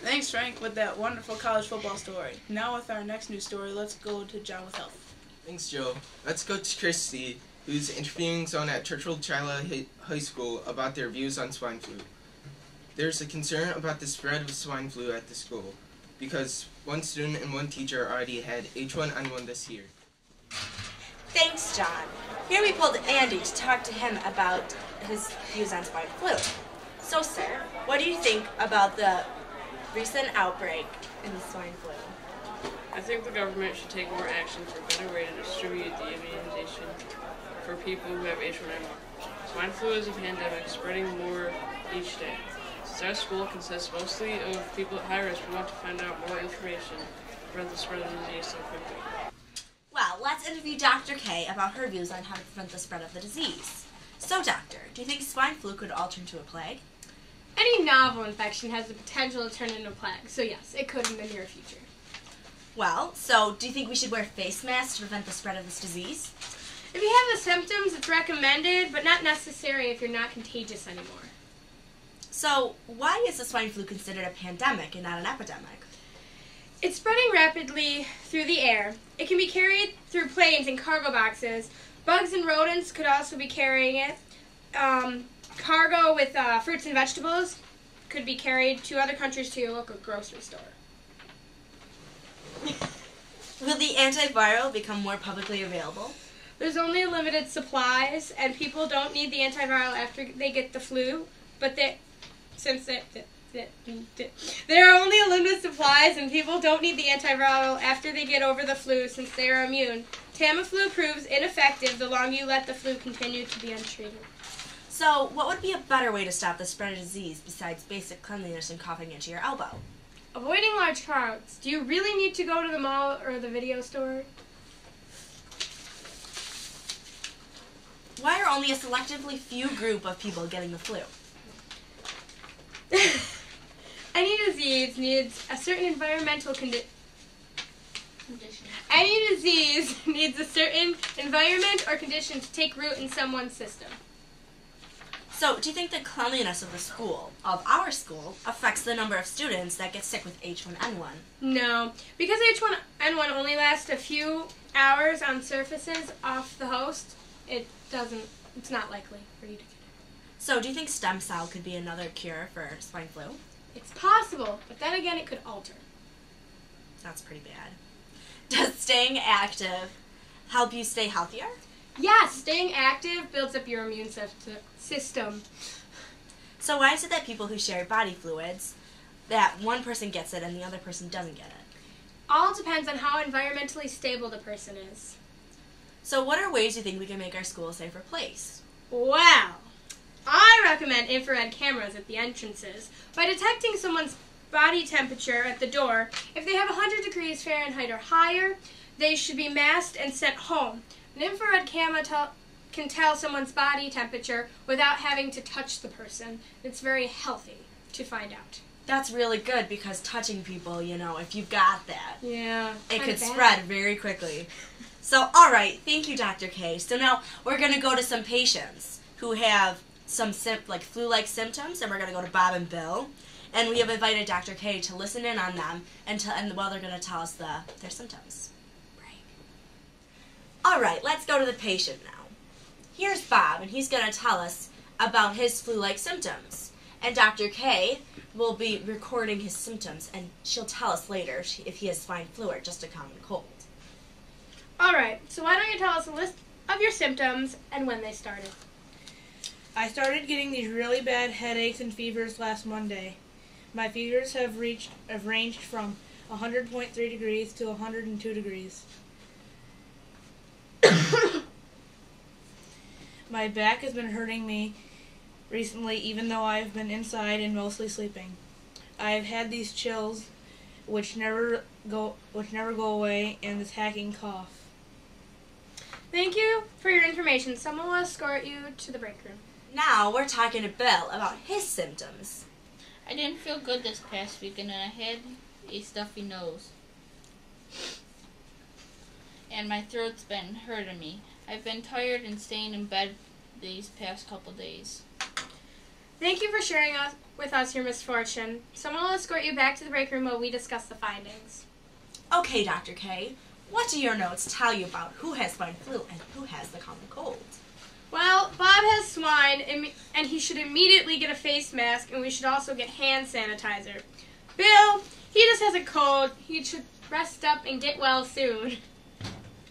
Thanks, Frank, with that wonderful college football story. Now with our next news story, let's go to John with health. Thanks, Joe. Let's go to Christy, who's interviewing someone at Churchill Child High School about their views on swine flu. There's a concern about the spread of swine flu at the school, because one student and one teacher already had H1N1 this year. Thanks, John. Here we pulled Andy to talk to him about his views on swine flu. So, sir, what do you think about the recent outbreak in the swine flu? I think the government should take more action for a better way to distribute the immunization for people who have H1N1. Swine flu is a pandemic spreading more each day. Since our school consists mostly of people at high risk, we want to find out more information to prevent the spread of the disease so quickly. Well, let's interview Dr. K about her views on how to prevent the spread of the disease. So, doctor, do you think swine flu could all turn to a plague? Any novel infection has the potential to turn into a plague, so yes, it could in the near future. Well, so do you think we should wear face masks to prevent the spread of this disease? If you have the symptoms, it's recommended, but not necessary if you're not contagious anymore. So, why is the swine flu considered a pandemic and not an epidemic? It's spreading rapidly through the air. It can be carried through planes and cargo boxes. Bugs and rodents could also be carrying it. Cargo with fruits and vegetables could be carried to other countries to your local grocery store. Will the antiviral become more publicly available? There's only limited supplies, and people don't need the antiviral after they get the flu, but there are only limited supplies, and people don't need the antiviral after they get over the flu since they are immune. Tamiflu proves ineffective the longer you let the flu continue to be untreated. So, what would be a better way to stop the spread of disease besides basic cleanliness and coughing into your elbow? Avoiding large crowds. Do you really need to go to the mall or the video store? Why are only a selectively few group of people getting the flu? Any disease needs a certain environmental condition. Any disease needs a certain environment or condition to take root in someone's system. So, do you think the cleanliness of the school, of our school, affects the number of students that get sick with H1N1? No, because H1N1 only lasts a few hours on surfaces off the host, it's not likely for you to get it. So, do you think stem cell could be another cure for swine flu? It's possible, but then again it could alter. That's pretty bad. Does staying active help you stay healthier? Yes, staying active builds up your immune system. So why is it that people who share body fluids, that one person gets it and the other person doesn't get it? All depends on how environmentally stable the person is. So what are ways you think we can make our school a safer place? Well, I recommend infrared cameras at the entrances. By detecting someone's body temperature at the door, if they have 100 degrees Fahrenheit or higher, they should be masked and sent home. An infrared camera can tell someone's body temperature without having to touch the person. It's very healthy to find out. That's really good because touching people, if you've got that, it could spread very quickly. So, all right, thank you, Dr. K. So now we're going to go to some patients who have some flu-like symptoms, and we're going to go to Bob and Bill. And we have invited Dr. K to listen in on them, and they're going to tell us their symptoms. All right, let's go to the patient now. Here's Bob, and he's going to tell us about his flu-like symptoms. And Dr. K will be recording his symptoms, and she'll tell us later if he has swine flu or just a common cold. All right, so why don't you tell us a list of your symptoms and when they started? I started getting these really bad headaches and fevers last Monday. My fevers have ranged from 100.3 degrees to 102 degrees. My back has been hurting me recently, even though I've been inside and mostly sleeping. I've had these chills, which never go away, and this hacking cough. Thank you for your information. Someone will escort you to the break room. Now we're talking to Bill about his symptoms. I didn't feel good this past weekend, and I had a stuffy nose. And my throat's been hurting me. I've been tired and staying in bed these past couple days. Thank you for sharing with us your misfortune. Someone will escort you back to the break room while we discuss the findings. Okay, Dr. K, what do your notes tell you about who has swine flu and who has the common cold? Well, Bob has swine, and he should immediately get a face mask, and we should also get hand sanitizer. Bill, he just has a cold. He should rest up and get well soon.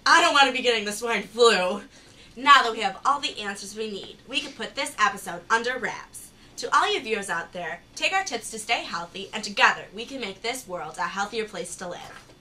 I don't want to be getting the swine flu. Now that we have all the answers we need, we can put this episode under wraps. To all you viewers out there, take our tips to stay healthy, and together we can make this world a healthier place to live.